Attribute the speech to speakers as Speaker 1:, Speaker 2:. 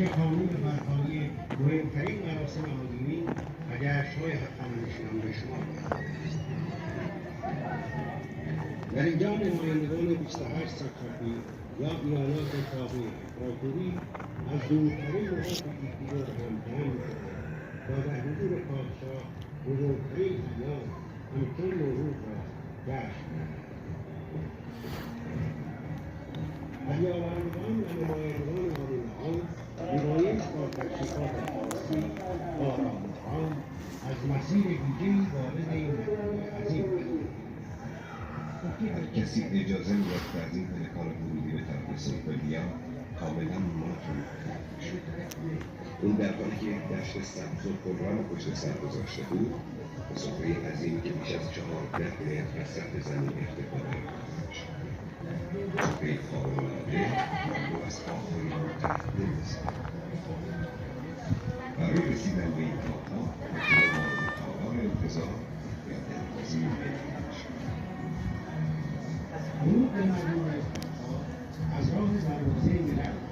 Speaker 1: که کانون برپایی مهمترین مراسم آدینی و جشن‌های هفته‌نشینان به شما در اینجا نمایندگان 28 سرکردی یا ایالات تابع امپراتوری از دورترین نقاط یکدیگر همدم می‌شدند تا در حضور پادشاه بزرگترین ایام همچون نوروز را جشن گیرند. هدیه‌آورندگان و نمایندگان آبادان میبایست با تشریفات خاصی آرام‌آرام از مسیر ویژه‌ای وارد این مجموعه عظیم شدند.
Speaker 2: هر کسی اجازه می‌یافت از این پلکان ورودی به طرف سلطانیا کاملا ماتون شد. اون در حالی که یک دشت سبز و خرم پشت سر گذاشته بود به سفره عظیمی که بیش از 14 متر وسط زمین ارتفاع داشت. سفره خارق‌العاده مملو از آب‌های متعدد سبز. برای رسیدن به این کاخ‌ها مردم مورد تالار انتظار یا دروازه اعتماد شد.
Speaker 1: ورود به مجموعه کاخ‌ها از راه دروازه ملل